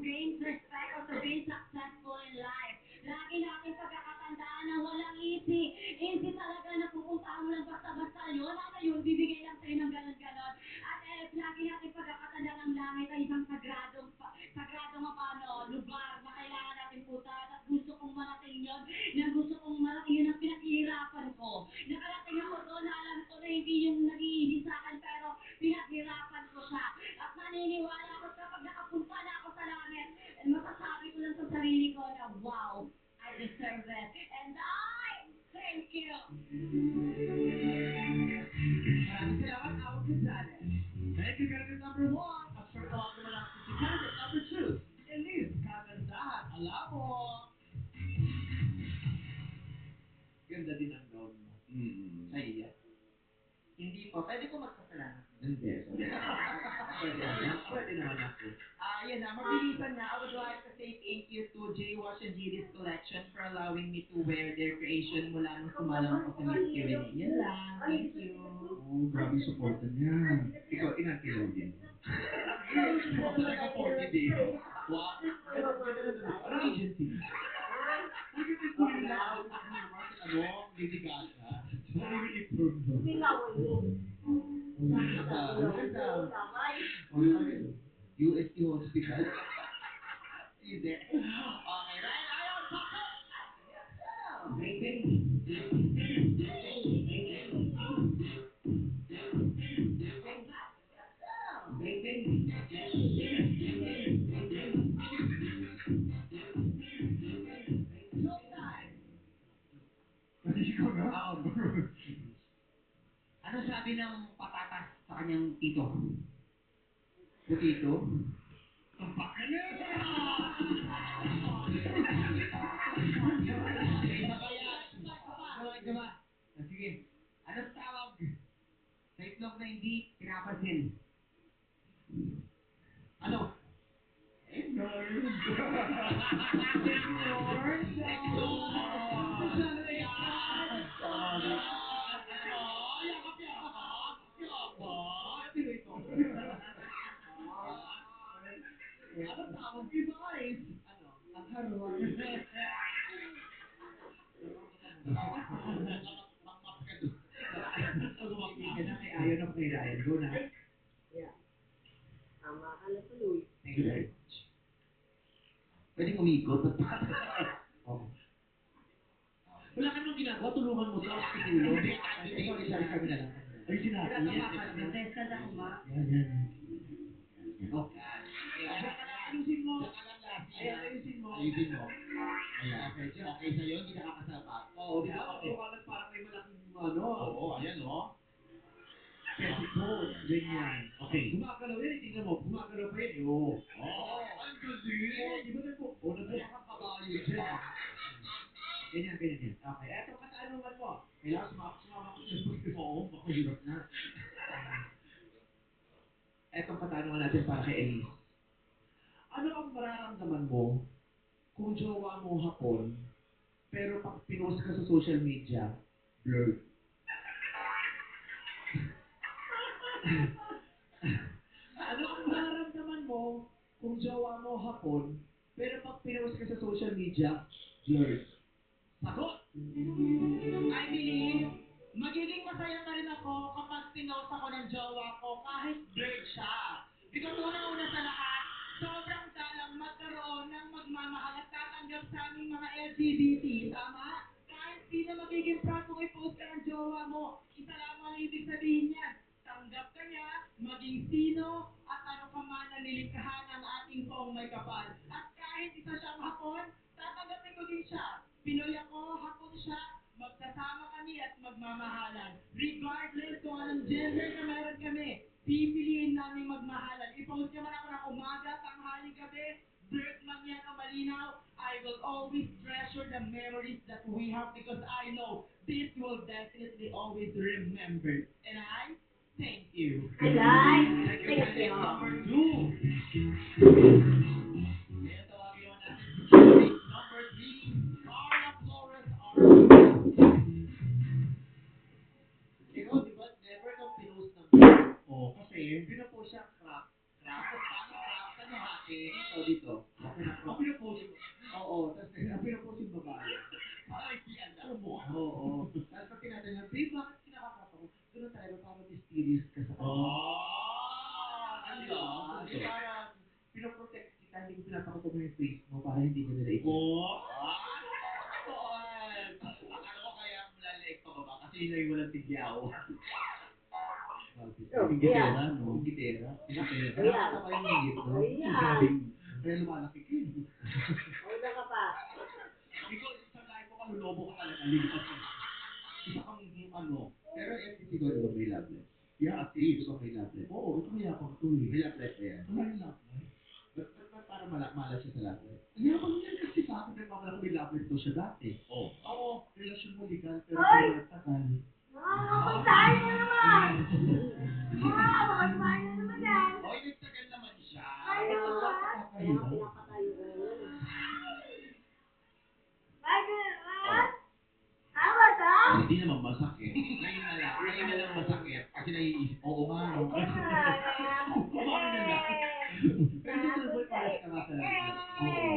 gain respect or to be successful in life. Lagi natin pagkakatandaan na walang easy. Easy talaga na pupuntahan mo lang basta-basta yun. Ano yun? Bibigay lang sa'yo ng ganon-ganon. At lagi natin pagkakatandaan ng langit ay isang sagradong lugar na kailangan natin puntahan. At gusto kong marating yun. Na gusto kong marating yun ang pinaghihirapan ko. Nakarating ako doon na alam ko na hindi yun nag-iisi sa akin pero pinaghirapan ko siya. At naniniwala ako kapag nakapunta na ako sa langit, masasabi ko lang sa sarili ko na wow, I deserve it. And I thank you. Maraming salamat, Awag Gonzalez. Thank you, candidate number 1. At for tawag naman natin si candidate number 2, Elise Kagandahan. Alam mo. Ganda din ang gown mo. Sa'yo yan. Hindi po. Pwede ko magpasalamat. Hindi. Pwede naman ako. Yan na. Mabilisan na. I would like to say thank you to J. Wash and Gilly's Collection for allowing me to wear their creation mula nung sumalang ako sa Miss Q&A. Yan lang. Thank you. Oh, grabe supporta niya. Ikaw, ilan kilo din? Ako talaga 40 days. Wow. Ano agency? Uy, kasi ko rin lang. Ano, Lady Gaga. Sorry, i-prove mo. UST Hospital. Hindi. Okay, Ryan Ayon, pasok! Showtime! Kasi ikaw na. Ano sabi ng patatas sa kanyang tito? Putito? Tumpak ka na! Isa pa yan. Isa pa. Sige. Anong tawag sa itlog na hindi pinapansin? Ano? Lord. Anong tawag dito, guys? Ano? Ang harot. Ka na kay Ayon of kay Ryan. Go na. Tama ka na tuloy. Thank you very much. Pwedeng umikot. Oh. Wala ka nang ginagawa, tulungan mo to. Tutulong. Sorry, kami na lang. Ayusin natin. Nagtesta na kuma. Yan. Oh. Diyan ka lang, ayusin mo. Ayan, ayusin mo. Ayusin mo. Ayan. Okay sa'yo, hindi nakakasapat. Oo, di ba? Okay. Mukha parang may malaking ano. Oo, ayan o. Petticoat. Ganyan. Okay. Gumagalaw yan, tingnan mo. Gumagalaw pa yan, eh. Oo. Ang galing! Oo, di ba nagmukha kang kabayo dyan. Ganyan. Okay, etong katanungan mo. Kailangan sumama ko sa Oo, baka hirap na. etong katanungan natin para kay Elise. Ano ang mararamdaman mo kung jowa mo hapon, pero pag pinost ka sa social media, blurred? Ano ang mararamdaman mo kung jowa mo hapon, pero pag pinost ka sa social media, blurred? Sagot! I believe, magiging masaya pa rin ako kapag pinost ako ng jowa ko kahit blurred siya. Because una-una sa lahat, sobrang dalang magkaroon ng magmamahal at tatanggap sa aming mga LGBT. Tama? Kahit sino magiging proud kung i-post ka ng jowa mo. Isa lang ang ibig sabihin niyan. Tanggap ka niya, maging sino, at ano ka man ang nilikhahan ng ating poong may kapal. At kahit isa siyang hapon, tatanggapin ko din siya. Pinoy ako, hapon siya, magsasama kami at magmamahalan. Regardless kung anong gender na meron kami, pipiliin namin magmahalan. I-post niya man ako ng umaga, tanghali, gabi, blurred man yan o malinaw, I will always treasure the memories that we have because I know this will definitely always remember. And I thank you. Thank you. Number 2. Kaya tawagin naman natin si candidate number 3, Carla Flores Arroyo. Ikaw, di ba, never kang pinost ng Oo, kasi pinopost siya crap. Paano crap? Ano hot? lalaki. Dito. Okay na po. Ang pinapost mo. Oo, tapos ang pinapost yung babae. Ay, alam mo. Oo. Tapos pag tinatanong, babe, bakit kinakakapa ko? Ganun talaga, parang mysterious ka sa kanya. Ganda. Yung parang, pinoprotect kita, hindi ko pinapakita mo yung face mo para hindi ka nila ito. Akala ko kaya malalaik pa ba? Kasi yun ay walang tigyaw. Yung gitera, no? Yung gitera. Nakakatawa yung hingit, no? Kaya lumalaki ka eh. Una ka pa. Ikaw, sa lahat mo kalulobo ka talaga. Lipas ka. Isa kang ano. Pero FTC ko rin may love life. Yeah, at Ito ba may love life? Oo, ito kaya pang ito eh. May love life ba yan? Wala yung love life. Ba't para malas siya sa love life? Kaya pang yan kasi sa akin nagmamalaki may love life daw siya dati. Oo. Oo, relasyon mo legal pero Ay! pinagtagal. Makapagsahin na naman! Makapagsahin na naman yan! Oy, nagtagal naman siya. Ay, naman! Kaya nga pinapatayo ko yun. Ay, ganun naman! Tama to? Hindi naman masakit. Ngayon na lang masakit. Kasi naiisip, oo nga. Ay, no? Kumain na lang. Pero sa tulad mo, malas ka nga sa love life. Oo.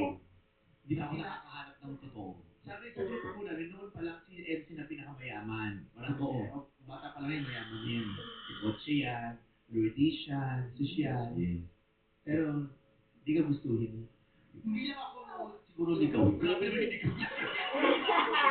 Hindi na ako nakakahanap ng totoo. Sa grupo po namin, noon pa lang si MC na pinakamayaman. Marami Oo. bata pa lang yun, mayaman yun. Si Kotse yan, Lourdes yan, Social. Pero, hindi ka gustuhin. Hindi lang ako siguro ligaw. Grabe naman hindi ko gusto.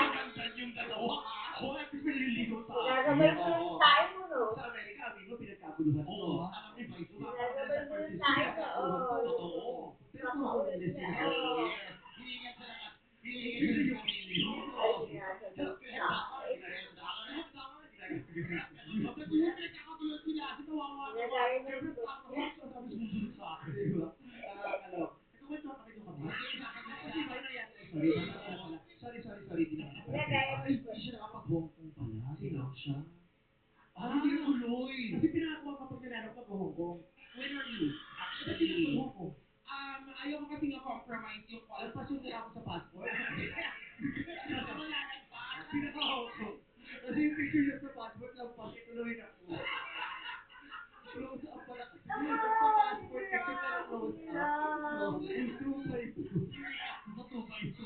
Nandyan yung dalawa. Ako nga, kasi naliligaw sa akin. Gagabay mo yung time mo, no? Sa Amerika, amigo, pinagkaguluhan Oo, to. alam mo, vice versa. Gagabay mo yung time mo, oo. Totoo. Pero puro ulit sila. Oo. Hihingan sila ka. Hihingan sila yung sarili mo. Bakit yung pinagkakaguluhan sila? Kasi kawawa naman. Ginagaya mo Siyempre, yung- parang ako sabi susunod sa akin. Di ba? Nakakalok. Nagkakwento ka kami kami. Kasi ba nangyari? Sorry. Di naman. Ginagaya mo Ay, yung- hindi siya nakapag-Hong Kong pala. Sino? Siya. Hindi natuloy. Kasi pinakakuha kapag nanalo ka Hong Kong. When are you? Ba't hindi ka Hong Kong? Ayoko kasi nga-compromise yung quality. Alpasyon na ako sa passport. Wala lang pa. Pinaka-Hong Kong. Kasi yung picture niya sa passport lang pa, ituloy na ako. Close up pala kasi. Sa passport, picture na lang close up. 2 Sa 2x2.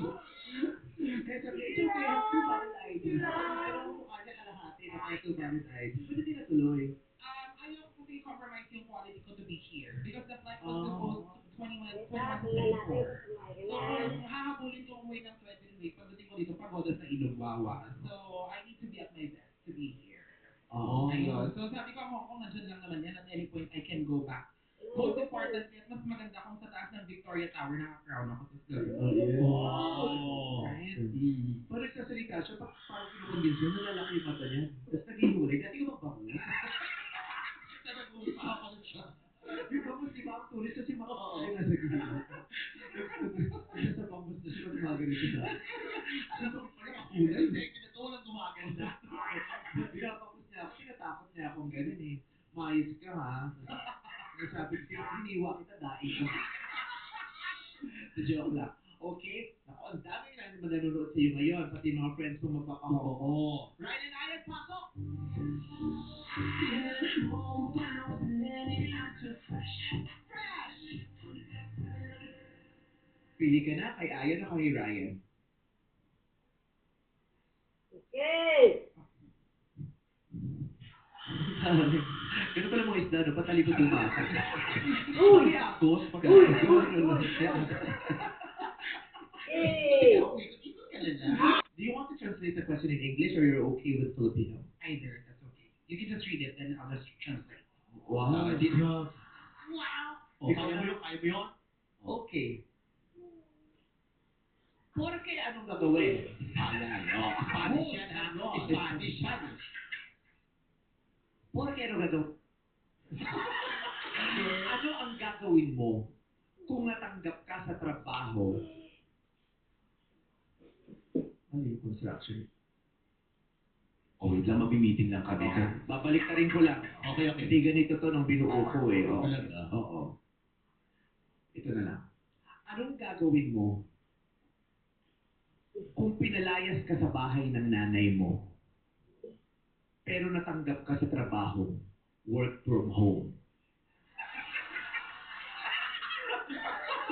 Kaya sabi niya, it's okay, I have 2 valid ID. Pero ang mukha niya kalahati na kaya 2 valid ID. Ba't hindi natuloy? Ayoko kasi compromise yung quality ko to be here. Because the flight Oh. was supposed to 21 to Natin, 24. kumain ka So, na. kung hahabulin ko umuwi ng 20 days, pagdating ko dito, pagoda sa ilong wawa. So, I need to be at my best to be here. Oo. Ayun. So, sabi ko, Hong Kong, nandyan lang naman yan. At any point, I can go back. Most importantly, at mas maganda kung sa taas ng Victoria Tower, naka-crown ako. Tapos gano'n. Oh. Right? Pag nagsasalita siya, parang kinukonvince mo, nalalaki yung mata niya. Tapos naghihulig, dati ka magbango. Sa nag-uusapan siya. Yung bangus, di ba ang tulis? Kasi makakaya nga sa gilid. Nasa bangus na siya, gumaganito siya. Alam mo, pag nakakulay, second at all ang gumaganda. Binabangus niya ako, tinatakot niya akong ganun eh. Mayos ka ha. Sabi ko, hiniwa kita, daing ka. The joke lang. Okay? Naku, ang daming na naman nanonood sa iyo ngayon, pati mga friends mong magpapahong. Oo. Ryan and Ian, pasok! Fresh! Pili ka na kay Ayan o kay Ryan. Okay! Ganun pala mga isda, no? Patalikod yung mata. Uy! Ay, agos. Uy! Hey! Eh! Ikot-ikot ka na lang. Do you want to translate the question in English or you're okay with Filipino? Either, that's okay. You can just read it, then I'll just translate. Wow. Wow! O, kaya mo yun? Okay. Porque anong gagawin? Ayan. O, Spanish yan ha. Spanish yan. Porque ano gagawin? Ano ang gagawin mo kung natanggap ka sa trabaho? Ano yung construction? O, wait lang, mag-meeting lang kami. Okay. Babalik ka rin ko lang. Okay. Hindi ganito to nung binuo ko eh. Oh. Talaga? Oo. Ito na lang. Anong gagawin mo kung pinalayas ka sa bahay ng nanay mo, pero natanggap ka sa trabaho, work from home?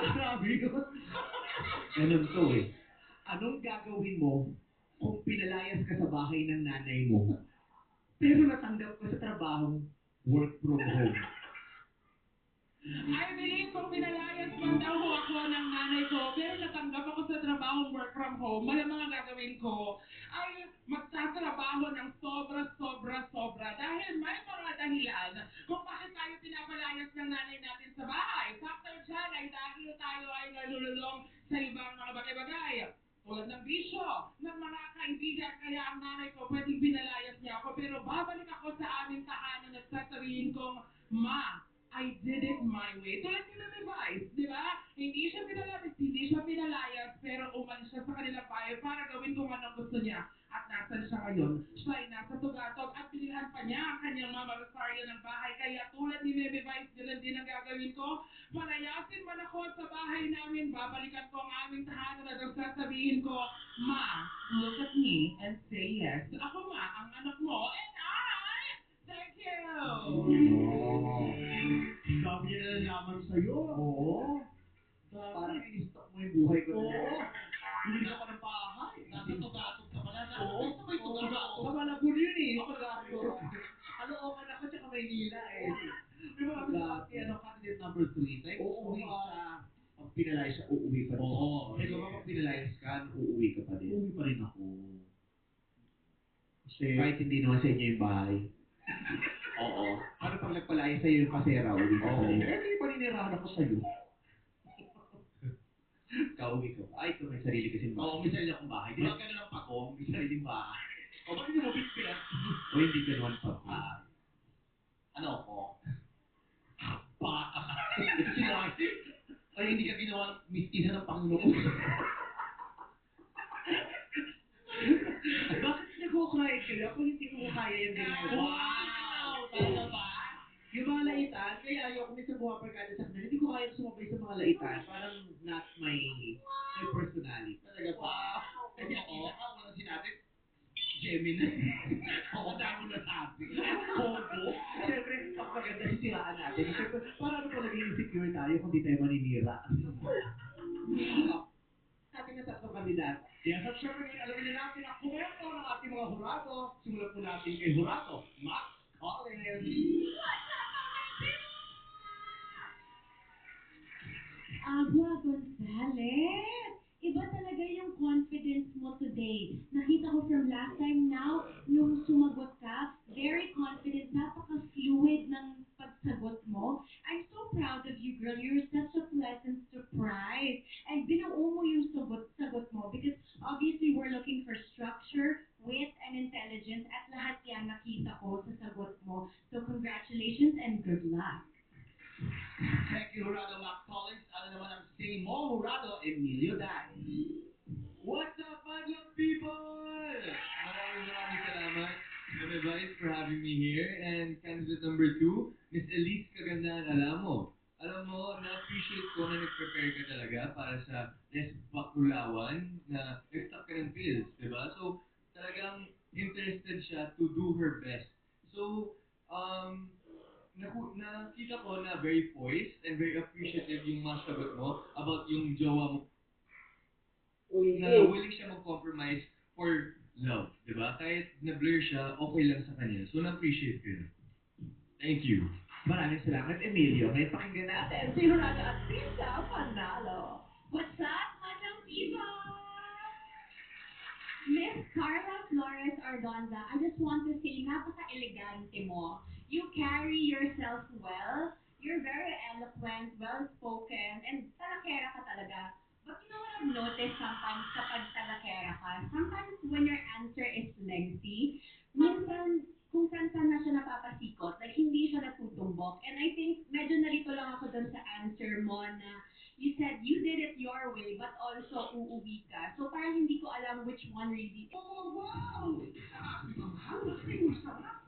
Grabe yun. Ganun to eh. Anong gagawin mo kung pinalayas ka sa bahay ng nanay mo, pero natanggap ka sa trabahong work from home? I believe kung pinalayas man daw ho ako ng nanay ko, pero natanggap ako sa trabahong work from home, malamang ang gagawin ko ay magtatrabaho ng sobra. Dahil may mga dahilan kung bakit tayo pinapalayas ng nanay natin sa bahay. Factor dyan ay dahil tayo ay nalululong sa ibang mga bagay-bagay. Tulad ng bisyo, ng mga kaibigan, kaya ang nanay ko pwedeng pinalayas niya ako, pero babalik ako sa aming tahanan at sasabihin kong, Ma, I did it my way. Tulad ni Mami Vice, di ba? Hindi siya pinalayas, pero umalis siya sa kanilang bahay para gawin kung anong gusto niya. At nasan siya ngayon? Siya ay nasa Tugatog at binilhan pa niya ang kanyang Mama Rosario ng bahay. Kaya tulad ni Mami Vice, ganun din ang gagawin ko. Palayasin man ako sa bahay namin, babalikan ko ang aming tahanan at ang sasabihin ko, Ma, look at me and say yes. Ako nga, ang anak mo, and I, thank you! Dami niya na nalaman sa'yo. Oo. Parang in-stock mo yung buhay ko na. Oo. Bumili ka pa ng bahay. Nasa tugatog ka pala. Oo. Sa may tugatog. Sa Malabon yun eh. Ako Tugatog. Kalookan ako tsaka Maynila eh. May mga gusto si candidate number 3. Like, uuwi siya. Pag pinalayas siya, uuwi pa rin. Oo. Ikaw ba pag pinalayas ka, uuwi ka pa din? Uuwi pa rin ako. Kasi kahit hindi naman sa inyo yung bahay. Oo. Ano pag nagpalayas sa'yo yung pasera, uwi ka pa din? Oo. Eh, hindi paninirahan ako sa'yo. Kauwi ka ba? Ay, ito may sarili kasing bahay. Oo, may sarili akong bahay. Di ba ganun ang pagong? May sariling bahay. O, ba't hindi mo bitbit? O hindi ka naman pa. Ano ako? Baka ka. Sinabi. Ay, hindi ka ginawa ng mistihan ng Panginoon. Bakit nag-cry kayo? Ako hindi ko kaya yung ganyan. Wow! Talaga ba? Yung mga laitan, kaya ayoko minsan bumabarkada sa kanila. Hindi ko kaya sumabay sa mga laitan. Parang not my personality. Talaga ba? Kasi ang isa ka, walang sinabi. Gemini. Oo, dahil mo nasabi. Bobo. Siyempre, pag maganda sisiraan natin. Siyempre, para ano pa naging insecure tayo kung di tayo maninira. Ating na tatlong kandidato. Yes, at syempre ngayon, alamin na natin ang komento ng ating mga hurado. Simulan po natin kay Hurado, Max Collins. Agua Gonzalez! Iba talaga yung confidence mo today. Nakita ko from last time now, nung sumagot ka, very confident, napaka-fluid ng pagsagot mo. I'm so proud of you, girl. You're such a pleasant surprise. And binuo mo yung sagot mo because obviously we're looking for structure, wit, and intelligence at lahat yan nakita ko sa sagot mo. So congratulations and good luck. Thank you, Hurado, Max Collins. Ano naman ang say mo, Hurado, Emilio Dai. What's up, Madlang people? Maraming salamat, Mami Vice, for having me here. And candidate number 2, Miss Elise Kagandahan Alamo. Alam mo, na-appreciate ko na nag-prepare ka talaga para sa Les Bakulawan na nag-stop ka ng pills, di ba? So, talagang interested siya to do her best. So, nakita ko na very poised and very appreciative yung mga sagot mo about yung jowa mo na willing siya mag-compromise for love, di ba? Kahit na-blur siya, okay lang sa kanya. So, na-appreciate ko yun. Thank you. Maraming salamat, Emilio. Ngayon pakinggan natin si Hurado at Tita Panalo. What's up, Madlang people? Miss Carla Flores Ardonza, I just want to say, napaka-elegante mo. You carry yourself well. You're very eloquent, well-spoken, and talakera ka talaga. But you know what I've noticed sometimes kapag talakera ka? Sometimes when your answer is lengthy, minsan kung saan na siya napapasikot, like hindi siya natutumbok. And I think medyo nalito lang ako dun sa answer mo na you said you did it your way, but also uuwi ka. So parang hindi ko alam which one really. Oh, wow! Sabi ka mahal, ay masarap.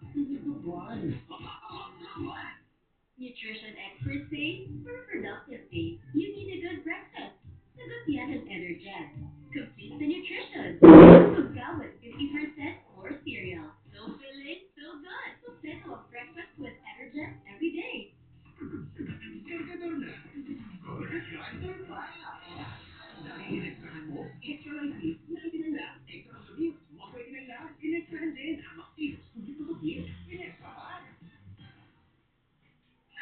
Nutrition experts say, for a productive day, you need a good breakfast. Sagot yan ng Energen. Complete the nutrition. Tugga with 50% more cereal. So filling, so good. So settle a breakfast with Energen every day. Cargador na. Guys, Dahil in-extrahan mo, extra light meat na itinala. Extra dumi, huwag mo itinala. In-extrahan din ang Maxinos Tubig Tutupin. In-extrahan.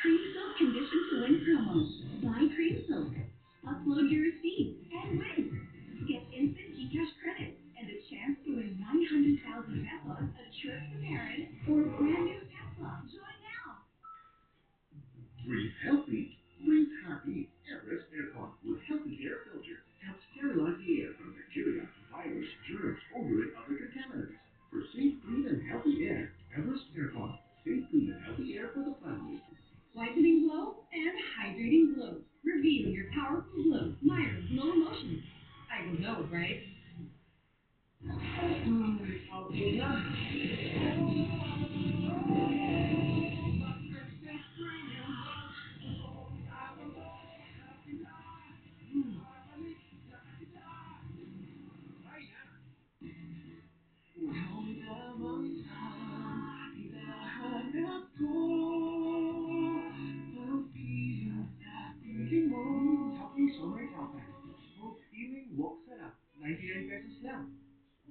Cream Silk Condition to Win promo. Buy Cream Silk. Upload your receipt and win. Get instant GCash credit and a chance to win 100,000 pesos, a trip to Paris, or a brand new Tesla. Join now. Breathe healthy, breathe happy. Everest Aircon with healthy air filter helps sterilize the air from bacteria, virus, germs, odor, and other contaminants. For safe, clean, and healthy air, Everest Aircon. Safe, clean, and healthy air for the family. Whitening glow and hydrating glow. Reveal your powerful glow. Myers Glow Emotions. I will know, right? Okay na. Healthy Summer Calpac. Smooth steaming, walk sarap. 99 pesos lang.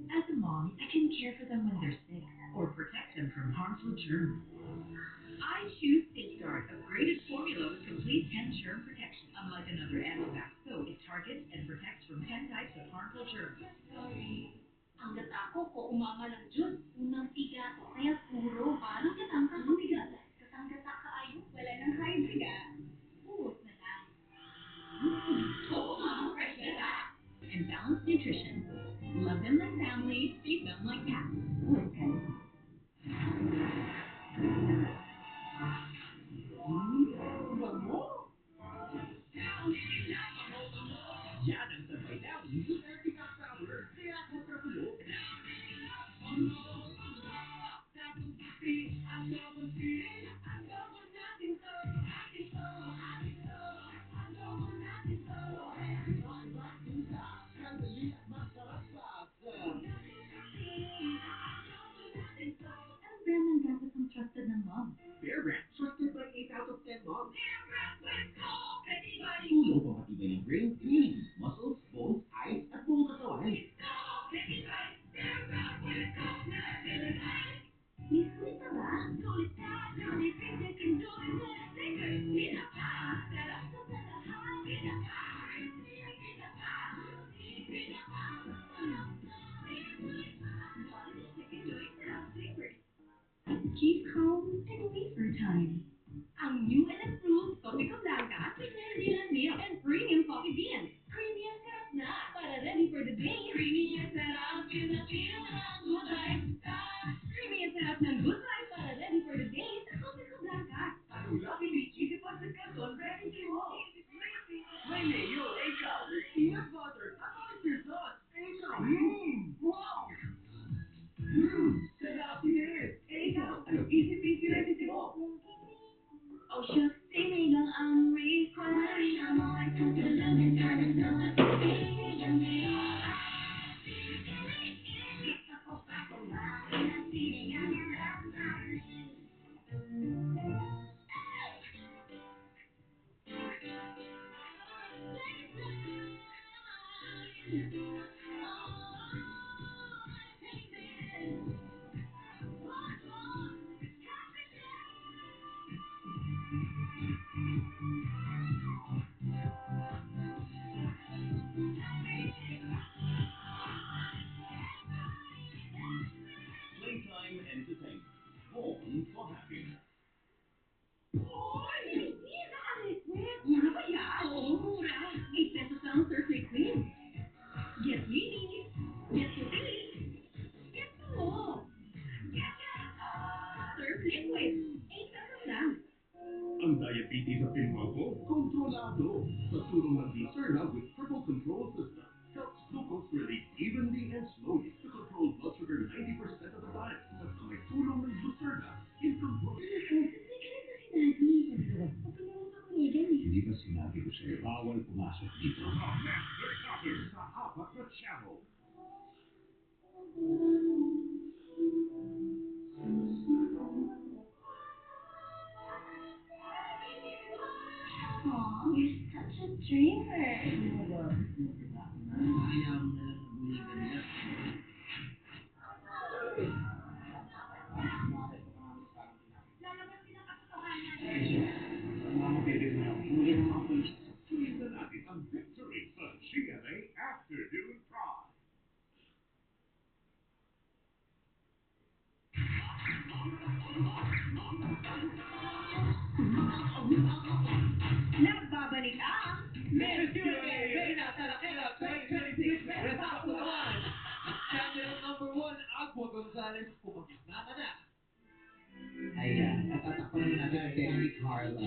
As a mom, I can care for them when they're sick or protect them from harmful germs. I choose Safeguard, upgraded formula with complete 10 germ protection. Unlike another Amivac soap, it targets and protects from 10 types of harmful germs. Sorry. Ang gata ko umama ng Diyos. Unang tiga to. Kaya puro parang katang kakabiga. Katang gata kaayo. Wala nang kahit biga. Puhos na lang. Oo, mama, fresh gata. And balanced nutrition. Love them like family, feed them like cats. Okay. Bango! Yan ang sabay downy sa vertical power. Kaya kontra pulo. Anong brand ng gatas ang trusted ng mom? Bear Brand, trusted by 8 out of 10 moms. Tulong pampatibay ng brain, immunity, muscles, bones, eyes, at buong katawan. May sulit pa ba? Sulit pa! Sulit ka, can do it with a secret. Pina pa! Sarap sa palahan. Pina pa! Pina pa! Pina pa! Chicken joint sarap secret. Keep calm and wafer time. Ang new and improved Topico Blanca with Nerdilan milk and premium coffee beans. Creamy ang sarap na para ready for the day. Creamy ang sarap, yun ang pinakang good vibes. Creamy ang sarap ng good vibes para ready for the day sa Topico Blanca. Anong laki ni Cheesy Pancit Canton recipe mo? May mayo, ikaw, with peanut butter, at oyster sauce, ikaw. Wow! Sarap din! Ikaw, anong easy-peasy recipe mo? Oh, shucks, same lang ang request. Mo ay tutulungan ka na naman. Playtime Entertainment. Born for happiness. Hoy! Hindi naka-liquid. Mura ba yan? Oo, mura. 8 pesos lang ang surf liquid. Get mini. Get puti. Get tumo. Surf liquid. 8 pesos lang. Ang diabetes at tinropo, kontrolado. Sa tulong ng Glucerna with Triple Control System. Helps glucose release evenly and slowly to control blood sugar 90% of the time. Basta may tulong ng Glucerna in control. Hindi ba sinabi ko sa'yo, bawal pumasok dito? The Master Shopper sa apat na channel. Aw, you're such a streamer. Hayaan mo na lang na buligan nila. Lalabas din ang katotohanan. Tuwing na natin ang victory sa GMA Afternoon Pride. Nagbabalik ang Miss USA Reina Tarakera 2026 Results naman. Candidate number 1, Agua Gonzalez, pumagitna ka na. Ayan, natatakpan naman natin ang tennis ni Carla.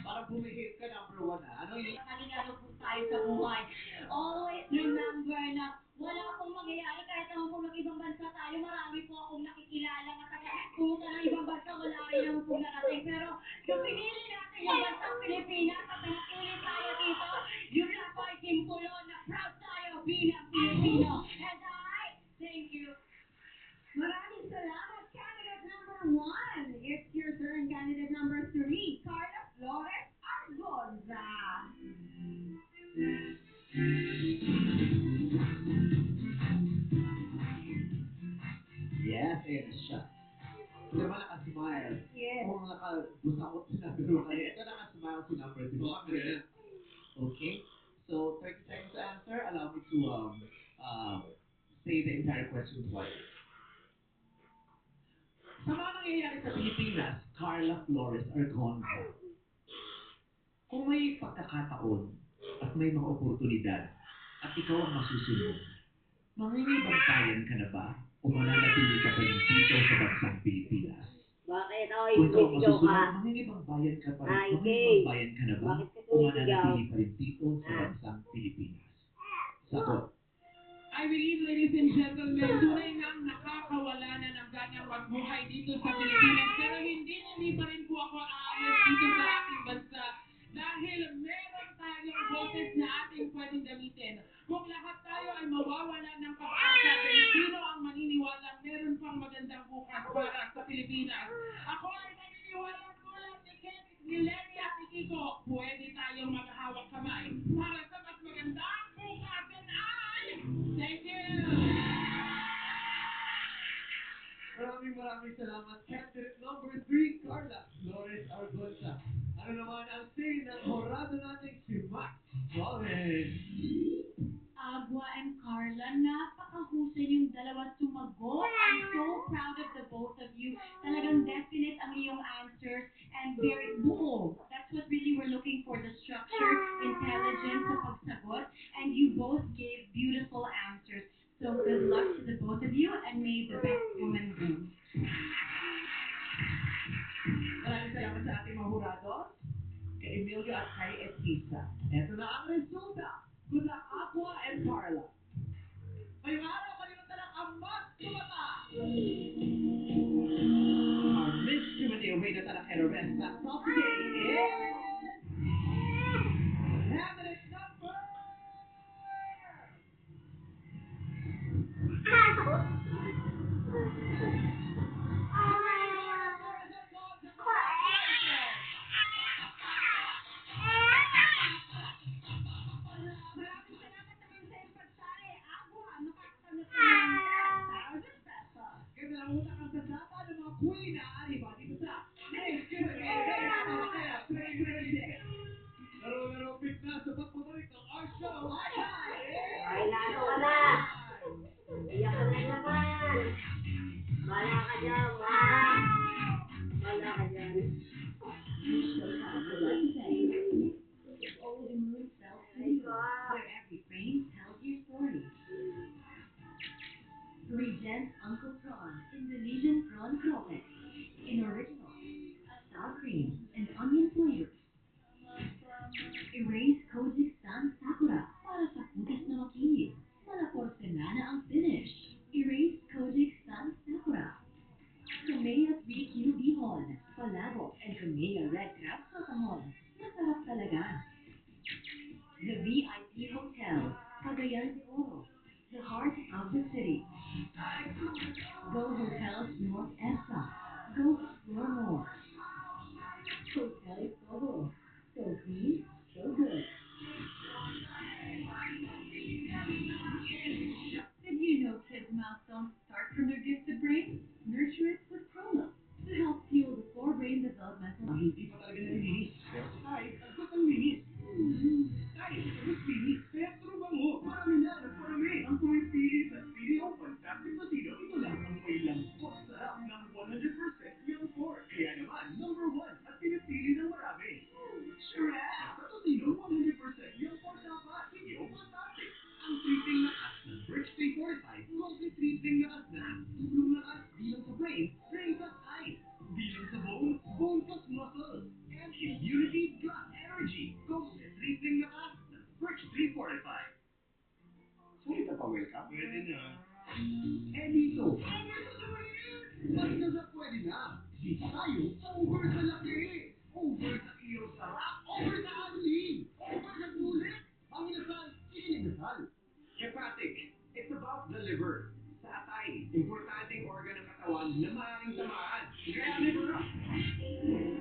Parang bumihit ka number 1 na. Ano yun? Manginalo po tayo sa buhay. Always remember na wala pong mangyayari kahit naman po mag-ibang bansa tayo. Marami po akong nakikilala na pumunta ng ibang bansa. Wala rin naman po narating. Pero kung pinili natin yung bansang Pilipinas at nanatili tayo dito, yun lang po ay simpulo na proud tayo bilang Pilipino. And I thank you. Maraming salamat, candidate number 1. It's your turn, candidate number 3, Carla Flores Argonza. Yes, ayan na siya. Ito naman nakasmile. Yes. Kung nakabusakot si number 1 kanina, ito nakasmile si number 2. Confident. Okay. So, 30 seconds to answer. Allow me to say the entire question twice. Sa mga nangyayari sa Pilipinas, Carla Flores Argonza, kung may pagkakataon at may mga oportunidad at ikaw ang masusunod, mangingibantayan ka na ba o mananatili ka pa rin dito sa bansang Pilipinas? Bakit? Oy, Kung ikaw ang sumisigaw ka. masusunod, mangingibangbayan ka pa rin, Ay, mangingibangbayan ka na ba Bakit ka o sumisigaw? mananatili pa rin dito sa bansang Pilipinas? Sagot. I believe, ladies and gentlemen, tunay ngang nakakawala na ng ganyang magbuhay dito sa Pilipinas. Pero hindi pa rin po ako aalis dito sa ating bansa dahil meron tayong boses na ating pwedeng gamitin. Kung lahat tayo ay mawawala ng pag-asa, then sino ang maniniwalang meron pang magandang bukas para sa Pilipinas? Ako ay naniniwala tulad ni Ken, ni Lenny at ni Kiko, pwede tayong maghahawak kamay para sa mas magandang bukasan ay... Thank you! Maraming salamat. Candidate number 3, Carla Flores Argonza. Ano naman ang say ng horado nating si Max Flores? Agua and Carla, napakahusay yung dalawa sumagot. I'm so proud of the both of you. Talagang definite ang iyong answers and very buo. That's what really we're looking for, the structure, intelligence sa pagsagot. And you both gave beautiful answers. So good luck to the both of you and may the best woman win. Maraming salamat sa ating mga hurados, kay Emilio at kay Etisa. Ito na ang resulta. Good luck, Aqua and Carla. Ngayong araw, kalimutan lang ang mas tumata. Our Miss USA Reina Tarakera Renaissance of today is... Candidate number... Maraming Receive plus energy. Go sa 3 na ka. Fresh 345. Sulit ang pa-welcome? Pwede na. Eh dito, over sa maliit! Basta sa pwede na. Di tayo over sa laki. Over sa iyo sarap. Over sa asin. Over sa sulit. Ang inasal, ininasal. Hepatic. It's about the liver. Sa atay, importanteng organ ng katawan na maaaring tamaan. Kaya liver up.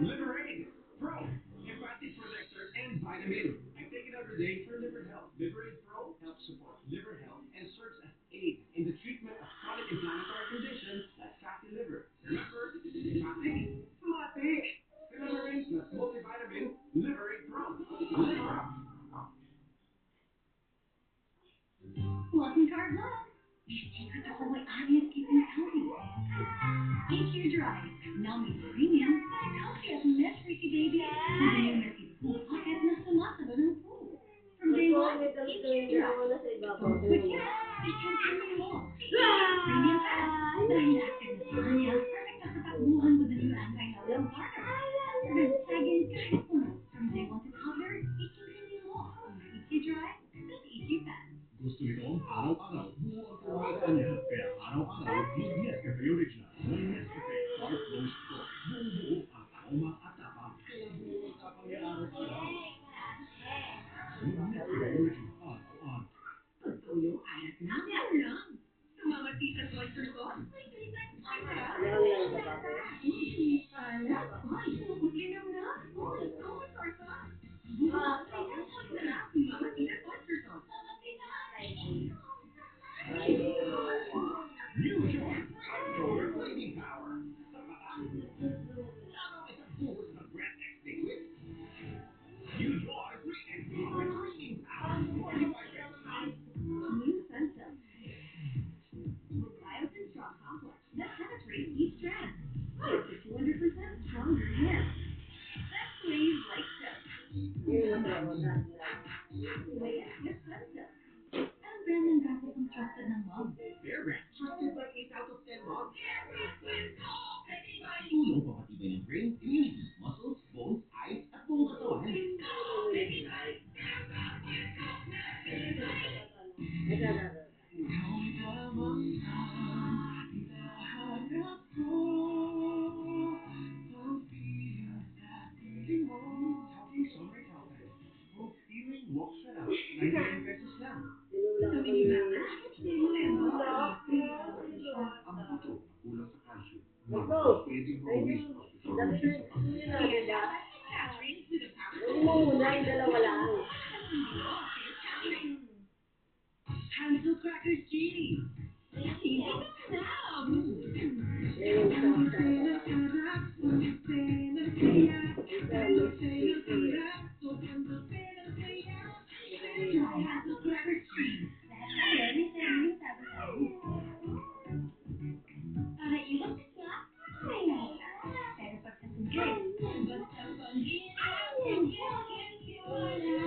Liberate. Pro. Hepatic protector and vitamin. I take it every day for liver health. Liberate Pro helps support liver health and serves as aid in the treatment of chronic inflammatory conditions like fatty liver. Remember, hepatic, somatic. Silymarin plus multivitamin, Liberate Pro. Liver up. Welcome to our vlog. The secret of why Anya is keeping healthy. HU Dry. Now made premium, but as healthy as Miss Freaky Baby. With the new Missy Poo Pocket na sumasaba ng poo. From day one, May kami HU tuwing Dry. wala sa ibabaw. Don't quit yet. It can turn you more. Premium fat. Dahil active na si Anya, perfect na sa takbuhan with the new anti-nausea starter. Prevents sagging kahit puno. From day one to toddler, it can turn you more. HU Dry, that's HU Fat. Gusto nito araw-araw, buo ang kamagaan niya. Kaya araw-araw, mag-Nescafe Original. May Nescafe Dark Roast Pro. Buo-buo ang aroma at tapang. Kaya buo ang tapang niya araw-araw. Mag-Nescafe Original. Araw-araw. Pagtuyo, alat na. Yan lang. Sumamatis at oyster sauce. May klitan. Ang sarap. Alam lang sa kape. Alat. Ay, linam na. Oy, oyster sauce. Buo ang klitan. Ang sarap. Mamatis at oyster sauce. New Joy October Cleaning Power. Sa mata. Lalo isang buhos ng Brand X Liquid. New Joy 3X Power Cleaning Power. 45 pesos lang. New Sunsilk. With biotin strong complex that penetrates each strand. Up to 200% stronger hair. That's the way you like silk. Yun na ako. Way it with Sunsilk. Anong brand ng gatas ang trusted ng mom? Bear Brand. Trusted by 8 out of 10 moms. Tulong papatibay ng brain, immunity, muscles, bones, eyes, at buong katawan. Healthy Sunrise Healthy. Smooth feeling, walk sarap. 99 pesos lang. Sinulang ako Tumingin ni... na nga. Ang buto na kulang sa calcium. Let's go. Pwedeng Ayun mawis yung... hospital Dami sa na yun na, diba? Catherine with a power. Huwag mo muna, yung dalawa lang. Hansel Crackers Cheese. Cheesy now. Yan yung isang sarap. Dry Hansel Crackers Cheese. Lahat ng may sariling sabi-sabi. Para iwas sa tiyak, may lasa. Pero pag sa tubig, basta pag-iinap, wala.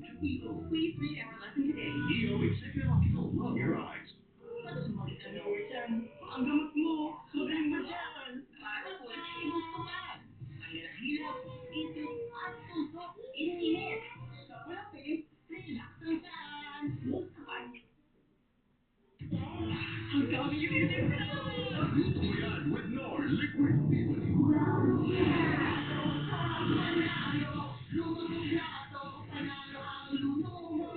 to EO. Please read our lesson today. EO Executive Optical. Love your eyes. Ang gamot mo, magaling ba dyan? Para po, inustukan. Mahirap hirap, isip at tusok, init. Sa Pulapi, relax ang saan. Gustuhan. Ang dami yung isip na! Luto yan with Nor Liquid Seasoning. Lumang plato, panalo ang luto mo.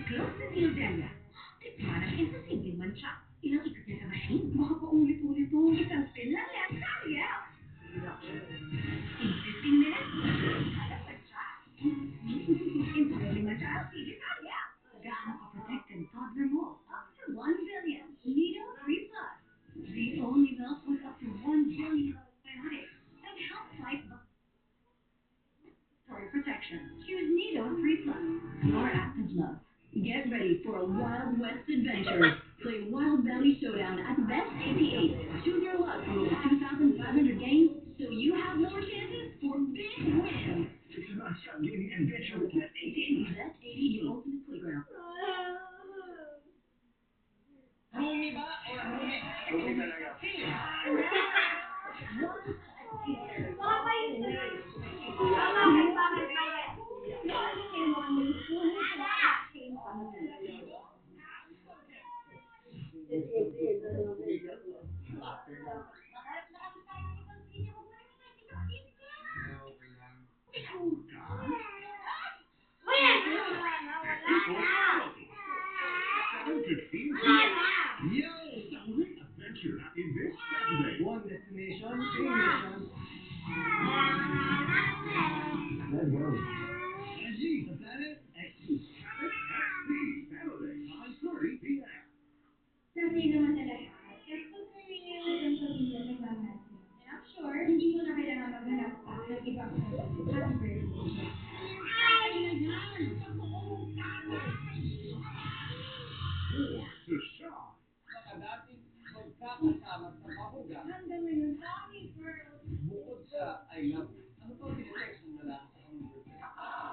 Close na Neil Delia. Tikman ang imposibleng mancha. Ilang ikot niya sa machine. Baka pa ulit-ulit to. Isang spin lang yan, kaya out. In 15 minutes, alam mancha. Imposibleng mancha, sige kaya out. Gaano ka-protect and toddler mo? Up to 1 billion. Nido 3 Plus. The only milk with up to 1 billion probiotics that help fight bacterial protection. Choose Nido 3 Plus for active love. Get ready for a Wild West adventure. Play Wild Belly Showdown at Best 88. Choose your luck from over 2,500 games so you have more chances for big wins. It's a non-stop gaming adventure with Best 88. Best 88 Ultimate Playground. Rumi ba or Rumi? Rumi talaga. Yo! Great adventure in this Saturday. One destination, three missions. Let's go. Energy, the planet XP. XP Saturday, 9:30 p.m. Sabi naman na lahat, gusto ko rin yung pamilya ng mamahal mo. And I'm sure, hindi mo na kailangan maghanap pa ng ibang happy birthday. Born to shine. Baka dating magkakasama sa bahuga. Hanggang ngayon, Tommy Girl. Bukod sa I love you, ano pa ang tinetext mo na lang sa pang-birthday?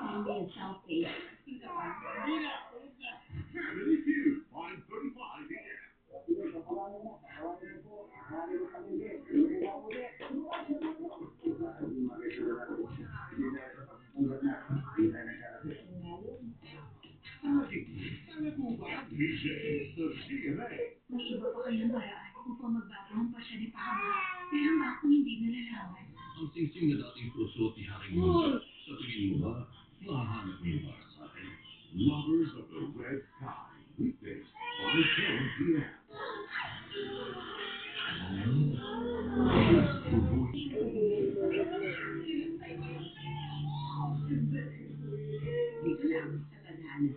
Send me a selfie. Isa pa. Hindi na. Family Feud, 5:35 p.m. Lagi, Talaguban, PJ, sa GMA. May iba pa kayang paraan upang magbago ang pasya ni Papa. Meron ba akong hindi nalalaman? Ang singsing na dating suot ni Haring Munja, sa tingin mo ba, mahahanap mo yung para sa akin? Lovers of the Red Sky, weekdays, 5:10 p.m. Dito lang sa tadhana.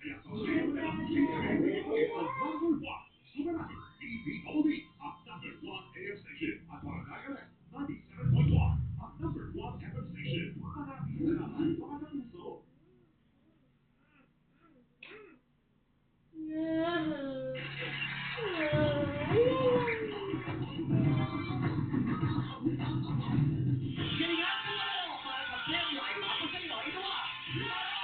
Kaya sa GMA, it's the number one Supermatic DPWD, ang number one AM station at Barangay Alas, 97.1, ang number one FM station. Marami sa lahat, mga kapuso. Galingan mo laro para sa premyo ay mapasayo. Ito ba? Laro!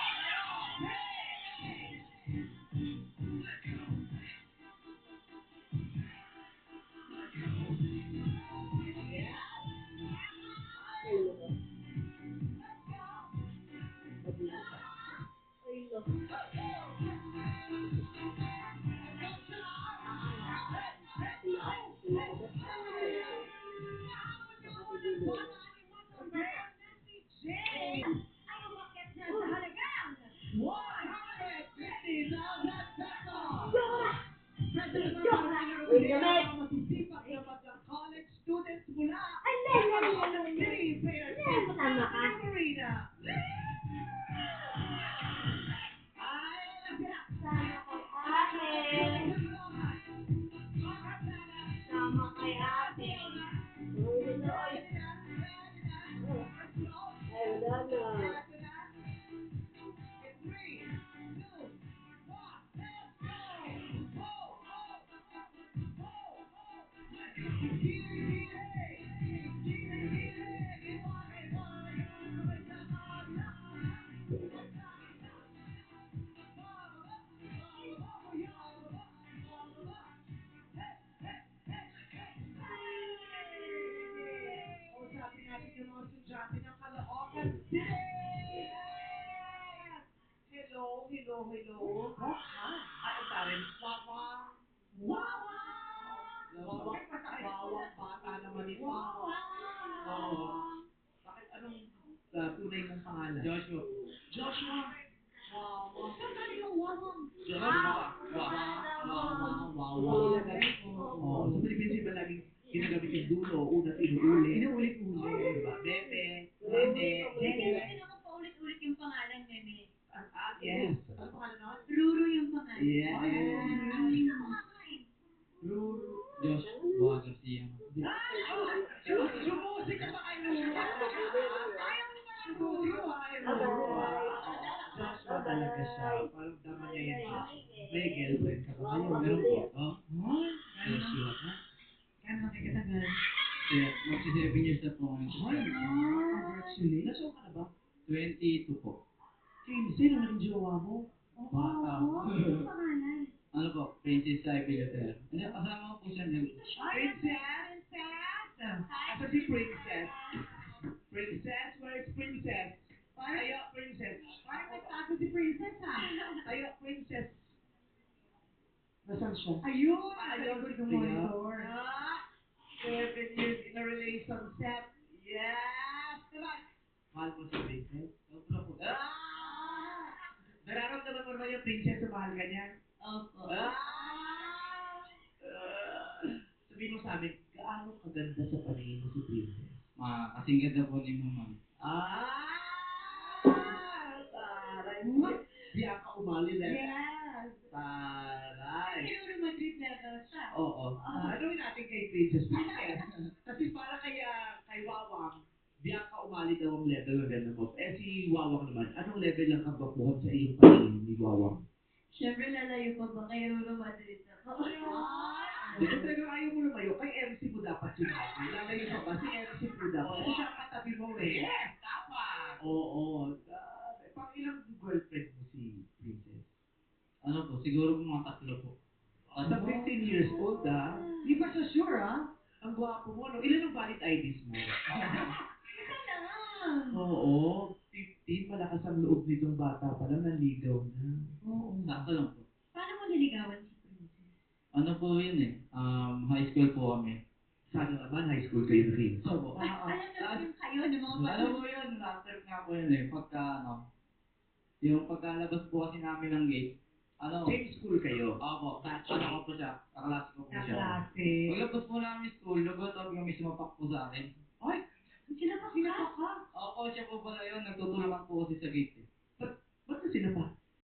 Ay umakyat na sa halagang 150,000 pesos! President ng Pilipinas, mga masisipag na college students mula Three pairs. Yes, tama ka. Marina. Ate. Sama kay ate. Uy, hello. Ay, wala na. Kausapin natin yung mga estudyante ng Caloocan City! Hello, hello, hello. Ay, ang tarin. Wawang. Wawang bata naman ito. Oo. Bakit anong tunay mong pangalan? Joshua. Joshua. Wawang. Saan yung wawang? Joshua. Wawang. Oo. Sa Pilipinas iba laging ginagamit yung dulo, unat inuulit. Inuulit-ulit. Diba? Bebe, Hindi Nene. naman paulit-ulit yung pangalan, Meme. Yes. Ano pangalan nun? Ruru yung pangalan. Yes. Sino kumakain? Ruru. Joshua Garcia. Sumusik ka pa kay Ruru. Ayaw mo pala Ruru. Joshua talaga siya. Parang daman niya yan. May girlfriend ka ba ngayon? Meron po. Hoy, Joshua. gano'n kay katagal? Kaya magsi 7 years na po ngayon. Hoy, congratulations. Nasaan ka na ba? 22 po. 15 na naging jowa mo. Bata. Ano pangalan? Ano po? Princess Ivy Lutero. Ano, kasama ko po siya. Princess? Asa si Princess? Princess? Where is Princess? Tayo, Princess. Parang nagtago si Princess, ha? Tayo, Princess. Nasaan siya? Ayun, nasa Ayun, likod ng siya. monitor. 7 years in a relationship. Yes! Naman! Mahal mo si Princess? Sobra po. Nararamdaman mo naman yung Princess na mahal ka niyan? Opo. Sabihin mo sa amin, gaano kaganda sa paningin mo si Princess? Kasing ganda po ni Mama. Taray. Di ka umali level. Yes. Taray. Si Ruru Madrid level siya. Oo. Anong natin kay Princess? Kasi para kay Wawang, di ka umali daw ang level ng ganda mo. Si Wawang naman, anong level ng kagwapuhan sa iyong paningin ni Wawang? Siyempre, lalayo pa ba kay Ruru Madrid ako? Kung talagang ayaw mo lumayo, kay MC mo dapat sinabi. Lalayo pa ba? Si MC mo dapat. Kasi siya katabi mo eh. Yes, tama. Oo. Pang ilang girlfriend mo si Princess? Ano po? Siguro mga 3 po. Sa 15 years old Di pa siya sure, ha? ang gwapo mo. No? Ilan ang valid IDs mo? Isa lang. Oo. 15, malakas ang loob nitong bata pa lang, naligaw na. Oo. Sakto lang po. Paano mo niligawan si Princess? Ano po yun eh? High school po kami. Sana naman, high school kayo na rin. Opo. Alam na rin kayo ng mga bata. Ano po yun? After nga po yun eh. Yung pagkalabas po kasi namin ng gate. Same school kayo. Opo. Batch Ko po siya. Kaklase ko po siya. Kaklase. Paglabas po namin school, lugod kami sumapak po sa akin. Ay, Sinapak sinapak ka. Opo, siya po pala yun. Nagtutulungan po kasi sa gate eh. Ba't na sinapak?